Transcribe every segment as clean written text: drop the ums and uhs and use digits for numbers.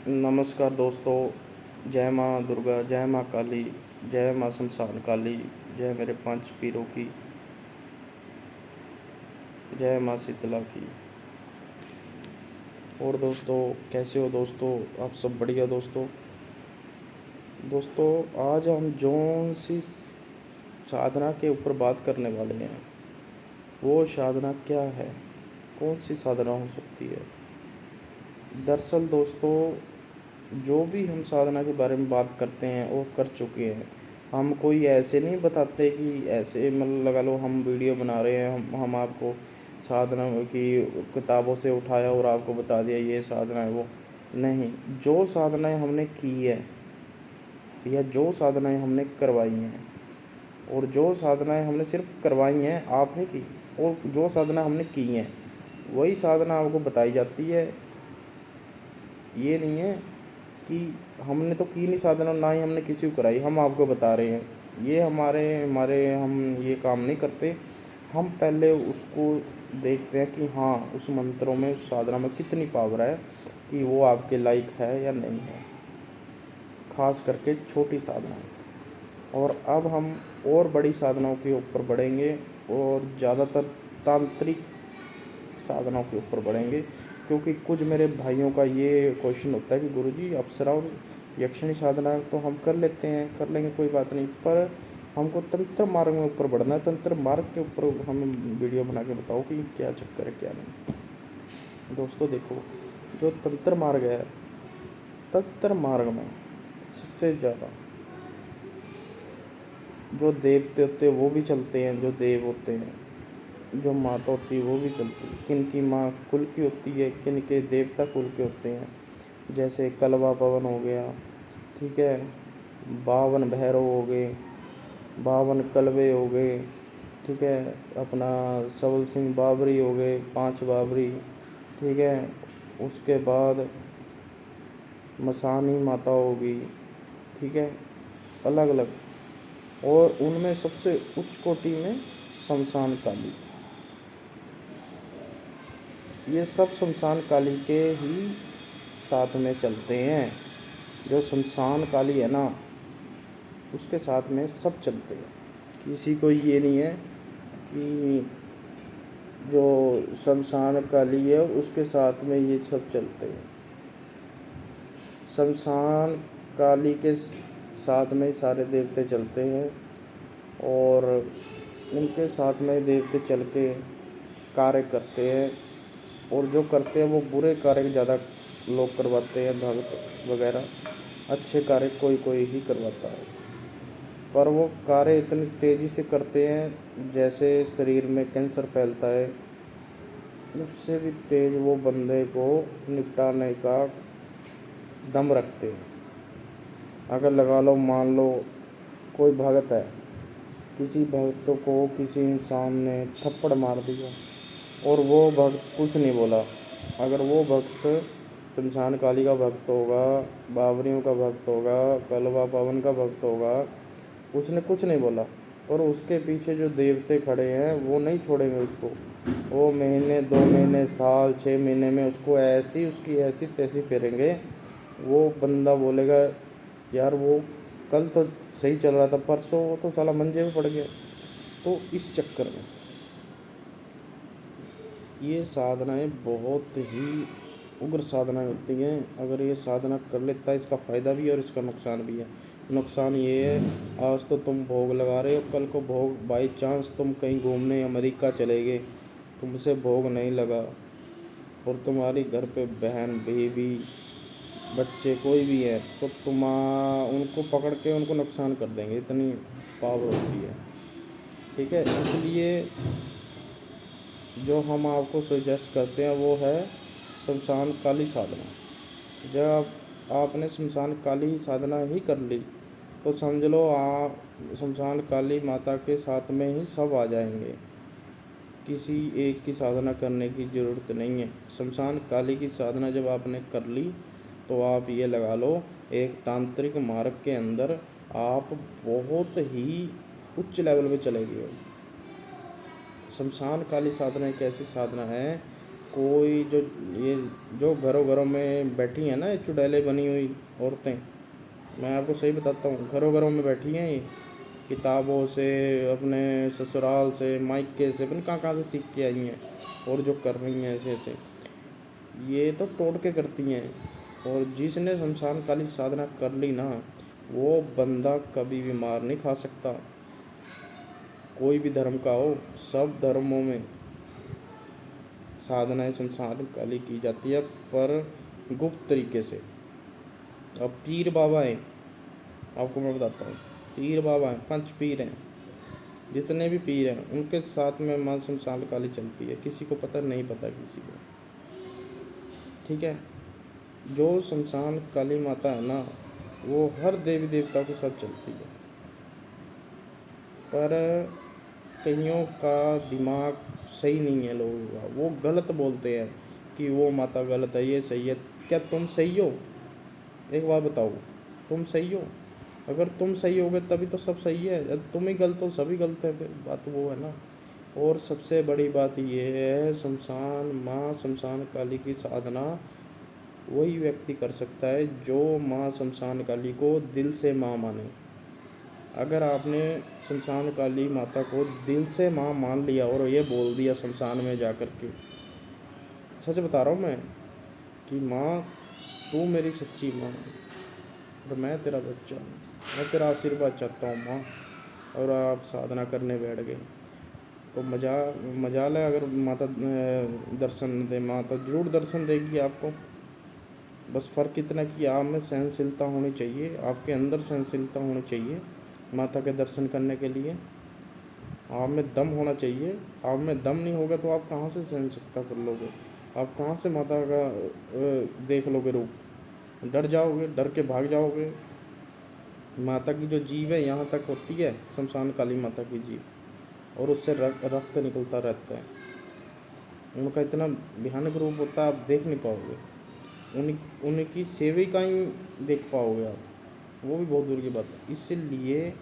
नमस्कार दोस्तों। जय माँ दुर्गा, जय माँ काली, जय माँ शमशान काली, जय मेरे पंच पीरों की, जय माँ शीतला की। और दोस्तों कैसे हो दोस्तों? आप सब बढ़िया दोस्तों? दोस्तों आज हम जौन सी साधना के ऊपर बात करने वाले हैं, वो साधना क्या है? कौन सी साधना हो सकती है? दरअसल दोस्तों, जो भी हम साधना के बारे में बात करते हैं वो कर चुके हैं। हम कोई ऐसे नहीं बताते कि ऐसे मतलब लगा लो हम वीडियो बना रहे हैं, हम आपको साधना की किताबों से उठाया और आपको बता दिया ये साधना है वो नहीं। जो साधनाएं हमने की है या जो साधनाएं हमने करवाई हैं, और जो साधनाएं हमने सिर्फ करवाई हैं आपने की, और जो साधना हमने की हैं वही साधना आपको बताई जाती है। ये नहीं है कि हमने तो की नहीं साधना, ना ही हमने किसी को कराई, हम आपको बता रहे हैं। ये हमारे हमारे हम ये काम नहीं करते। हम पहले उसको देखते हैं कि हाँ उस मंत्रों में, उस साधना में कितनी पावर है, कि वो आपके लायक है या नहीं है, खास करके छोटी साधना। और अब हम और बड़ी साधनाओं के ऊपर बढ़ेंगे, और ज़्यादातर तांत्रिक साधनाओं के ऊपर बढ़ेंगे। क्योंकि कुछ मेरे भाइयों का ये क्वेश्चन होता है कि गुरुजी अप्सरा और यक्षिणी साधना तो हम कर लेते हैं, कर लेंगे कोई बात नहीं, पर हमको तंत्र मार्ग में ऊपर बढ़ना है। तंत्र मार्ग के ऊपर हमें वीडियो बना के बताओ कि क्या चक्कर है क्या नहीं। दोस्तों देखो, जो तंत्र मार्ग है, तंत्र मार्ग में सबसे ज़्यादा जो देवते होते हैं वो भी चलते हैं, जो देव होते हैं, जो माता होती है वो भी चलती है। किन की माँ कुल की होती है, किन के देवता कुल के होते हैं। जैसे कलवा पवन हो गया, ठीक है, 52 भैरव हो गए, 52 कलवे हो गए, ठीक है, अपना सबल सिंह बाबरी हो गए, 5 बाबरी, ठीक है। उसके बाद मसानी माता होगी, ठीक है, अलग अलग। और उनमें सबसे उच्च कोटि में शमशान काली। ये सब शमशान काली के ही साथ में चलते हैं। जो शमशान काली है ना, उसके साथ में सब चलते हैं। किसी को ये नहीं है कि जो शमशान काली है उसके साथ में ये सब चलते हैं। शमशान काली के साथ में सारे देवते चलते हैं, और उनके साथ में देवते चल के कार्य करते हैं। और जो करते हैं वो बुरे कार्य ज़्यादा लोग करवाते हैं, भक्त वगैरह। अच्छे कार्य कोई कोई ही करवाता है, पर वो कार्य इतनी तेज़ी से करते हैं जैसे शरीर में कैंसर फैलता है, उससे भी तेज़ वो बंदे को निपटाने का दम रखते हैं। अगर लगा लो, मान लो कोई भगत है, किसी भक्त को किसी इंसान ने थप्पड़ मार दिया और वो भक्त कुछ नहीं बोला। अगर वो भक्त शमशान काली का भक्त होगा, बावरियों का भक्त होगा, कलवा पवन का भक्त होगा, उसने कुछ नहीं बोला, और उसके पीछे जो देवते खड़े हैं वो नहीं छोड़ेंगे उसको। वो महीने 2 महीने साल 6 महीने में उसको ऐसी उसकी ऐसी तैसी फेरेंगे। वो बंदा बोलेगा यार वो कल तो सही चल रहा था, परसों वो तो साला मंजे में पड़ गया। तो इस चक्कर में ये साधनाएं बहुत ही उग्र साधनाएं होती हैं। अगर ये साधना कर लेता है, इसका फ़ायदा भी है और इसका नुकसान भी है। नुकसान ये है, आज तो तुम भोग लगा रहे हो, कल को भोग बाई चांस तुम कहीं घूमने अमेरिका चले गए, तुमसे भोग नहीं लगा, और तुम्हारी घर पे बहन बेबी बच्चे कोई भी है, तो उनको पकड़ के उनको नुकसान कर देंगे, इतनी पावर होती है। ठीक है, इसलिए जो हम आपको सजेस्ट करते हैं वो है शमशान काली साधना। जब आपने शमशान काली साधना ही कर ली तो समझ लो आप शमशान काली माता के साथ में ही सब आ जाएंगे। किसी एक की साधना करने की ज़रूरत नहीं है। शमशान काली की साधना जब आपने कर ली तो आप ये लगा लो, एक तांत्रिक मार्ग के अंदर आप बहुत ही उच्च लेवल पे चले गए हो। शमशान काली साधना एक ऐसी साधना है, कोई जो ये जो घरों घरों में बैठी हैं ना, ये चुड़ैलें बनी हुई औरतें, मैं आपको सही बताता हूँ, घरों घरों में बैठी हैं ये, किताबों से, अपने ससुराल से, मायके से, अपने कहाँ कहाँ से सीख के आई हैं, और जो कर रही हैं ऐसे ऐसे, ये तो टोटके करती हैं। और जिसने शमशान काली साधना कर ली ना, वो बंदा कभी भी मार नहीं खा सकता। कोई भी धर्म का हो, सब धर्मों में साधनाएं शमशान काली की जाती है, पर गुप्त तरीके से। अब पीर बाबा हैं, आपको मैं बताता हूँ, पीर बाबा हैं, पंच पीर हैं, जितने भी पीर हैं उनके साथ में माँ शमशान काली चलती है, किसी को पता नहीं, पता किसी को, ठीक है। जो शमशान काली माता है ना, वो हर देवी देवता के साथ चलती है, पर कईयों का दिमाग सही नहीं है लोगों का, वो गलत बोलते हैं कि वो माता गलत है, ये सही है। क्या तुम सही हो? एक बात बताओ, तुम सही हो? अगर तुम सही होगे तभी तो सब सही है, यदि तुम ही गलत हो सभी गलत है, फिर बात वो है ना। और सबसे बड़ी बात ये है, शमशान माँ शमशान काली की साधना वही व्यक्ति कर सकता है जो माँ शमशान काली को दिल से माँ माने। अगर आपने शमशान काली माता को दिल से माँ मान लिया और ये बोल दिया शमशान में जा कर के, सच बता रहा हूँ मैं, कि माँ तू मेरी सच्ची माँ है और मैं तेरा बच्चा हूँ, मैं तेरा आशीर्वाद चाहता हूँ माँ, और आप साधना करने बैठ गए, तो मजाल है। अगर माता दर्शन न दे, माता जरूर दर्शन देगी आपको। बस फ़र्क इतना कि आप में सहनशीलता होनी चाहिए, आपके अंदर सहनशीलता होनी चाहिए माता के दर्शन करने के लिए। आप में दम होना चाहिए, आप में दम नहीं होगा तो आप कहाँ से सहनशीलता कर लोगे, आप कहाँ से माता का देख लोगे रूप? डर जाओगे, डर के भाग जाओगे। माता की जो जीव है यहाँ तक होती है, शमशान काली माता की जीव, और उससे रक्त निकलता रहता है। उनका इतना भयानक रूप होता है, आप देख नहीं पाओगे। उनकी सेविका ही देख पाओगे आप, वो भी बहुत दूर की बात है। इसीलिए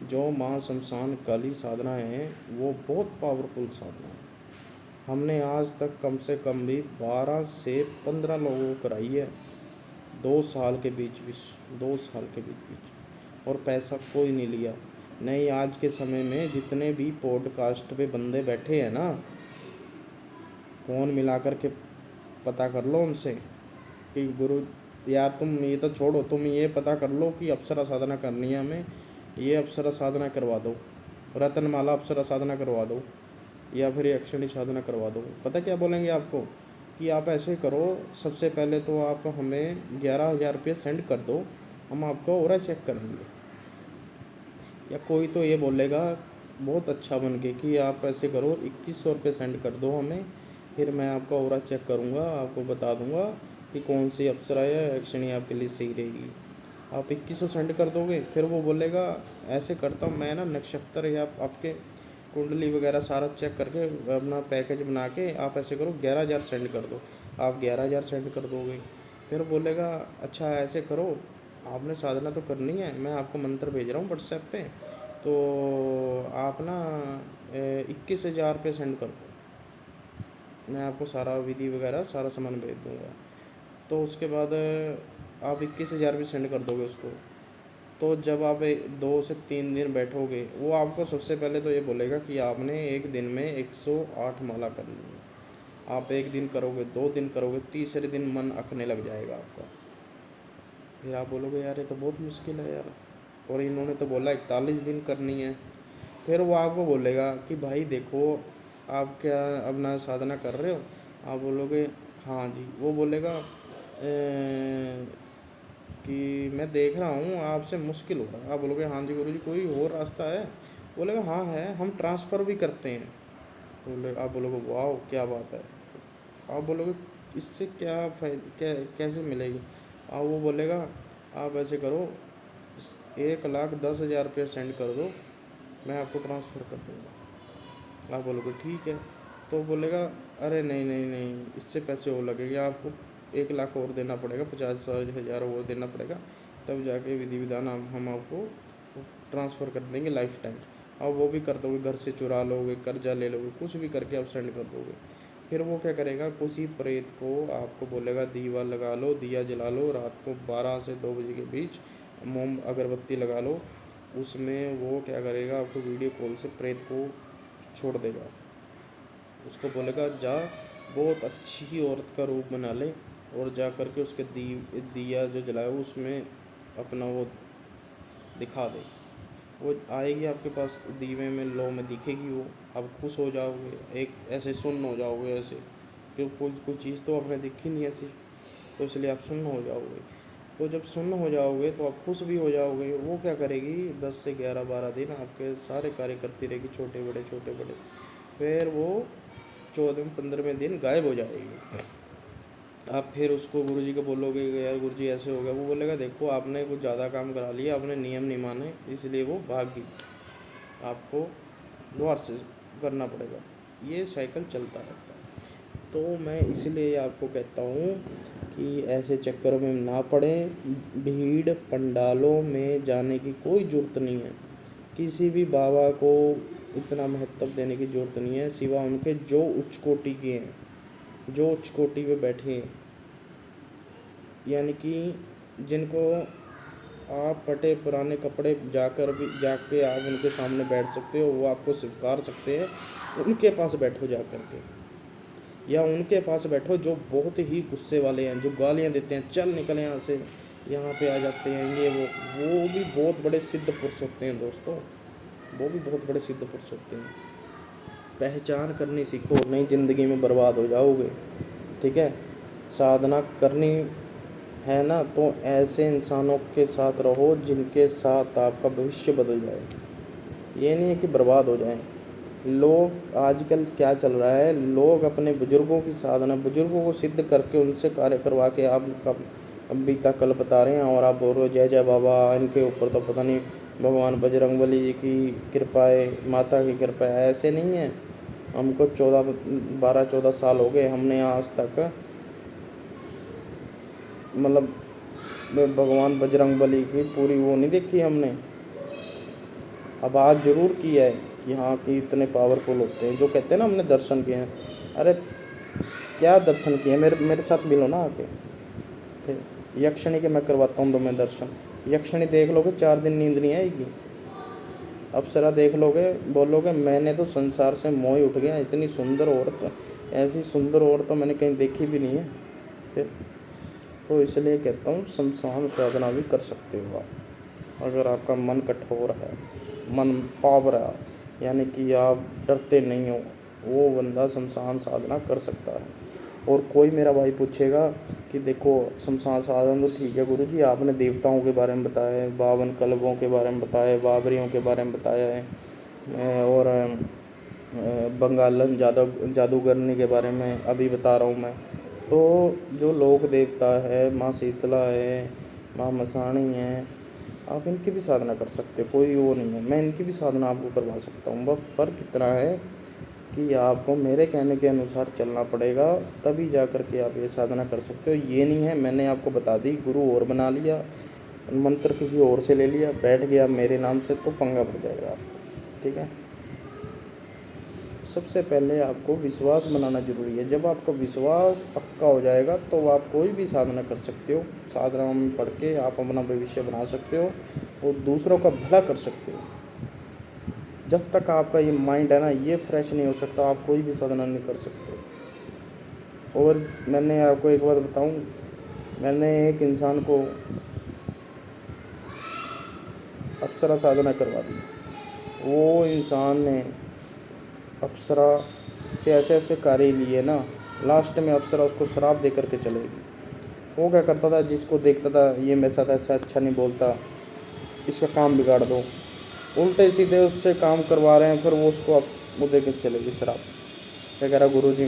जो माँ शमशान काली साधना है वो बहुत पावरफुल साधना है। हमने आज तक कम से कम भी 12 से 15 लोगों को कराई है, 2 साल के बीच बीच, 2 साल के बीच बीच, और पैसा कोई नहीं लिया। नहीं, आज के समय में जितने भी पॉडकास्ट पे बंदे बैठे हैं ना, फ़ोन मिला कर के पता कर लो उनसे कि गुरु यार तुम ये तो छोड़ो, तुम ये पता कर लो कि अप्सरा साधना करनी है हमें, ये अप्सरा साधना करवा दो, रत्नमाला अप्सरा साधना करवा दो, या फिर यक्षिणी साधना करवा दो। पता क्या बोलेंगे आपको कि आप ऐसे करो, सबसे पहले तो आप हमें 11,000 रुपये सेंड कर दो, हम आपका ऑरा चेक करेंगे। या कोई तो ये बोलेगा बहुत अच्छा बन के कि आप ऐसे करो 2,100 रुपये सेंड कर दो हमें, फिर मैं आपका ऑरा चेक करूँगा, आपको बता दूँगा कि कौन सी अप्सरा या यक्षिणी आपके लिए सही रहेगी। आप 2100 सेंड कर दोगे, फिर वो बोलेगा ऐसे करता हूँ मैं ना, नक्षत्र या आपके कुंडली वगैरह सारा चेक करके अपना पैकेज बना के आप ऐसे करो 11,000 सेंड कर दो। आप 11,000 सेंड कर दोगे, फिर बोलेगा अच्छा ऐसे करो, आपने साधना तो करनी है, मैं आपको मंत्र भेज रहा हूँ व्हाट्सएप पे, तो आप ना 21,000 रुपये सेंड कर दो, मैं आपको सारा विधि वगैरह सारा सामान भेज दूँगा। तो उसके बाद आप 21,000 भी सेंड कर दोगे उसको। तो जब आप 2 से 3 दिन बैठोगे, वो आपको सबसे पहले तो ये बोलेगा कि आपने एक दिन में 108 माला करनी है। आप एक दिन करोगे, 2 दिन करोगे, तीसरे दिन मन अकने लग जाएगा आपका। फिर आप बोलोगे यार ये तो बहुत मुश्किल है यार, और इन्होंने तो बोला 41 दिन करनी है। फिर वो आपको बोलेगा कि भाई देखो, आप क्या अपना साधना कर रहे हो? आप बोलोगे हाँ जी। वो बोलेगा कि मैं देख रहा हूँ आपसे मुश्किल हो रहा है। आप बोलोगे हाँ जी गुरुजी, कोई और रास्ता है? बोलेगा हाँ है, हम ट्रांसफ़र भी करते हैं। बोले आप बोलोगे वाह क्या बात है। आप बोलोगे इससे क्या कैसे मिलेगी? आप वो बोलेगा आप ऐसे करो, 1,10,000 रुपये सेंड कर दो, मैं आपको ट्रांसफ़र कर दूँगा। आप बोलोगे ठीक है। तो बोलेगा अरे नहीं नहीं नहीं, इससे पैसे और लगेंगे आपको, 1 लाख और देना पड़ेगा, 50,000 और देना पड़ेगा, तब जाके विधि विधान हम आपको ट्रांसफ़र कर देंगे लाइफ टाइम। और वो भी कर दोगे, घर से चुरा लोगे, कर्जा ले लोगे, कुछ भी करके आप सेंड कर दोगे। फिर वो क्या करेगा, उसी प्रेत को आपको बोलेगा दीवा लगा लो, दिया जला लो, रात को 12 से 2 बजे के बीच मोम अगरबत्ती लगा लो। उसमें वो क्या करेगा, आपको वीडियो कॉल से प्रेत को छोड़ देगा। उसको बोलेगा जा बहुत अच्छी औरत का रूप बना ले और जा करके उसके दिया जो जलाए उसमें अपना वो दिखा दे। वो आएगी आपके पास दीवे में, लो में दिखेगी वो, आप खुश हो जाओगे, एक ऐसे सुन्न हो जाओगे ऐसे, क्योंकि कोई चीज़ तो आपने दिखी नहीं ऐसी, तो इसलिए आप सुन्न हो जाओगे। तो जब सुन्न हो जाओगे तो आप खुश भी हो जाओगे। वो क्या करेगी, 10 से 11-12 दिन आपके सारे कार्य करती रहेगी, छोटे बड़े छोटे बड़े। फिर वो 14वें-15वें दिन गायब हो जाएगी। आप फिर उसको गुरुजी को बोलोगे कि यार गुरुजी ऐसे हो गया, वो बोलेगा देखो आपने कुछ ज़्यादा काम करा लिया, आपने नियम नहीं माने, इसलिए वो भाग गई, आपको द्वार से करना पड़ेगा। ये साइकिल चलता रहता है। तो मैं इसलिए आपको कहता हूँ कि ऐसे चक्करों में ना पड़ें। भीड़ पंडालों में जाने की कोई ज़रूरत नहीं है, किसी भी बाबा को इतना महत्व देने की ज़रूरत नहीं है, सिवा उनके जो उच्च कोटि के हैं, जो उच्च कोटि पे बैठे हैं, यानी कि जिनको आप फटे पुराने कपड़े जाके आप उनके सामने बैठ सकते हो, वो आपको स्वीकार सकते हैं, उनके पास बैठो जा कर के। या उनके पास बैठो जो बहुत ही गुस्से वाले हैं, जो गालियाँ देते हैं, चल निकल यहाँ से, यहाँ पे आ जाते हैं ये वो भी बहुत बड़े सिद्ध पुरुष होते हैं दोस्तों, वो भी बहुत बड़े सिद्ध पुरुष होते हैं। पहचान करनी सीखो, नहीं ज़िंदगी में बर्बाद हो जाओगे। ठीक है, साधना करनी है ना, तो ऐसे इंसानों के साथ रहो जिनके साथ आपका भविष्य बदल जाए। ये नहीं है कि बर्बाद हो जाए। लोग आजकल क्या चल रहा है, लोग अपने बुजुर्गों की साधना, बुजुर्गों को सिद्ध करके उनसे कार्य करवा के आपका अभी तक कल बता रहे हैं, और आप बोल रहे हो जय जय बाबा, इनके ऊपर तो पता नहीं भगवान बजरंगबली जी की कृपा है, माता की कृपा है। ऐसे नहीं है। हमको 12-14 साल हो गए, हमने आज तक मतलब भगवान बजरंगबली की पूरी वो नहीं देखी हमने। अब आज ज़रूर किया है कि हाँ कि इतने पावरफुल होते हैं, जो कहते हैं ना हमने दर्शन किए हैं। अरे क्या दर्शन किए, मेरे मेरे साथ मिलो ना आके। फिर यक्षिणी के मैं करवाता हूँ तुम्हें दर्शन। यक्षिणी देख लोगे 4 दिन नींद नहीं आएगी। अप्सरा देख लोगे, बोलोगे मैंने तो संसार से मोह ही उठ गया, इतनी सुंदर औरत, ऐसी सुंदर औरत तो मैंने कहीं देखी भी नहीं है। फिर तो इसलिए कहता हूँ शमशान साधना भी कर सकते हो आप, अगर आपका मन कठोर है, मन पावर है, यानी कि आप डरते नहीं हो, वो बंदा शमशान साधना कर सकता है। और कोई मेरा भाई पूछेगा कि देखो शमशान साधना तो ठीक है गुरुजी, आपने देवताओं के बारे में बताया है, 52 कलबों के बारे में बताया है, बाबरियों के बारे में बताया है, और बंगालन जादूगरनी के बारे में अभी बता रहा हूँ मैं। तो जो लोक देवता है, माँ शीतला है, माँ मसाणी है, आप इनकी भी साधना कर सकते हो, कोई वो नहीं है। मैं इनकी भी साधना आपको करवा सकता हूँ। बस फ़र्क इतना है कि आपको मेरे कहने के अनुसार चलना पड़ेगा, तभी जा कर के आप ये साधना कर सकते हो। ये नहीं है मैंने आपको बता दी, गुरु और बना लिया, मंत्र किसी और से ले लिया, बैठ गया मेरे नाम से, तो पंगा पड़ जाएगा आपको। ठीक है, सबसे पहले आपको विश्वास बनाना ज़रूरी है। जब आपका विश्वास पक्का हो जाएगा तो आप कोई भी साधना कर सकते हो। साधना में पढ़ के आप अपना भविष्य बना सकते हो और दूसरों का भला कर सकते हो। जब तक आपका ये माइंड है ना, ये फ्रेश नहीं हो सकता, आप कोई भी साधना नहीं कर सकते। और मैंने आपको एक बात बताऊं, मैंने एक इंसान को अप्सरा साधना करवा दी। वो इंसान ने अप्सरा से ऐसे ऐसे कार्य लिए ना, लास्ट में अप्सरा उसको श्राप दे करके चलेगी। वो क्या करता था, जिसको देखता था ये मेरे साथ ऐसा अच्छा नहीं बोलता, इसका काम बिगाड़ दो, उल्टे सीधे उससे काम करवा रहे हैं, फिर वो उसको वो दे कर चलेगी श्राप। क्या कह रहा गुरुजी,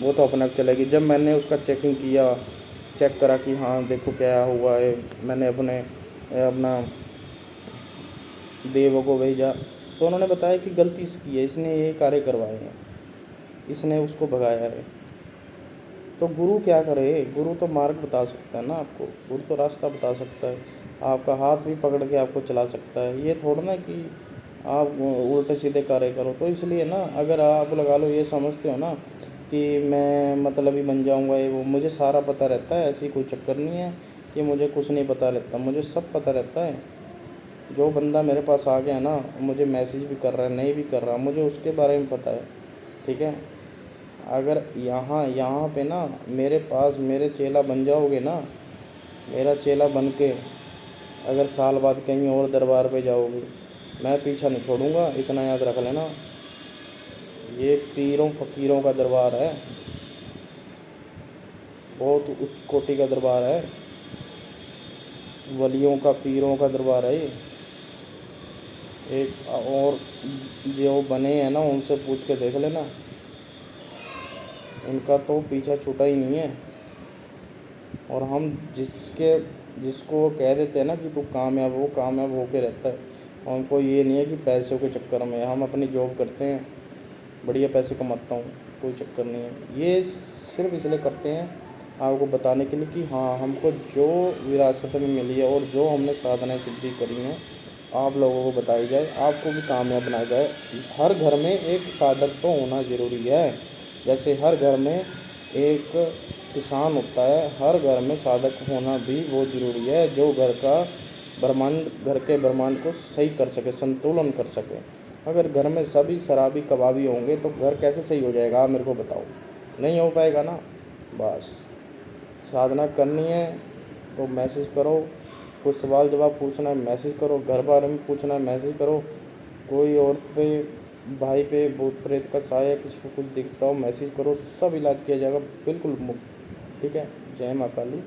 वो तो अपने आप चलेगी। जब मैंने उसका चेकिंग किया, चेक करा कि हाँ देखो क्या हुआ है, मैंने अपना देव को भेजा, तो उन्होंने बताया कि गलती इसकी है, इसने ये कार्य करवाए हैं, इसने उसको भगाया है। तो गुरु क्या करे, गुरु तो मार्ग बता सकता है ना आपको, गुरु तो रास्ता बता सकता है, आपका हाथ भी पकड़ के आपको चला सकता है। ये थोड़ा ना कि आप उल्टे सीधे कार्य करो। तो इसलिए ना, अगर आप लगा लो ये समझते हो ना कि मैं मतलबी बन जाऊंगा, ये वो मुझे सारा पता रहता है। ऐसी कोई चक्कर नहीं है कि मुझे कुछ नहीं पता रहता, मुझे सब पता रहता है। जो बंदा मेरे पास आ गया ना, मुझे मैसेज भी कर रहा है नहीं भी कर रहा, मुझे उसके बारे में पता है। ठीक है, अगर यहाँ यहाँ पे ना मेरे पास मेरे चेला बन जाओगे ना, मेरा चेला बन के अगर साल बाद कहीं और दरबार पे जाओगे, मैं पीछा नहीं छोड़ूंगा, इतना याद रख लेना। ये पीरों फ़कीरों का दरबार है, बहुत उच्च कोटि का दरबार है, वलियों का पीरों का दरबार है ये। एक और जो बने हैं ना, उनसे पूछ के देख लेना, उनका तो पीछा छूटा ही नहीं है। और हम जिसको वो कह देते हैं ना कि तू कामयाब हो, कामयाब होके रहता है। और उनको ये नहीं है कि पैसों के चक्कर में हम अपनी जॉब करते हैं, बढ़िया पैसे कमाता हूँ, कोई चक्कर नहीं है। ये सिर्फ इसलिए करते हैं आपको बताने के लिए कि हाँ, हमको जो विरासत में मिली है और जो हमने साधनाएँ सिद्धि करी हैं, आप लोगों को बताई जाए, आपको भी कामयाब बनाया जाए। हर घर में एक साधक तो होना ज़रूरी है। जैसे हर घर में एक किसान होता है, हर घर में साधक होना भी बहुत ज़रूरी है, जो घर के ब्रह्मांड को सही कर सके, संतुलन कर सके। अगर घर में सभी शराबी कबाबी होंगे तो घर कैसे सही हो जाएगा, आप मेरे को बताओ। नहीं हो पाएगा ना। बस साधना करनी है तो मैसेज करो, कुछ सवाल जवाब पूछना है मैसेज करो, घर बारे में पूछना है मैसेज करो, कोई औरत पे भाई पे भूत प्रेत का साया किसी को कुछ दिखता हो मैसेज करो, सब इलाज किया जाएगा बिल्कुल मुफ्त। ठीक है, जय माँ काली।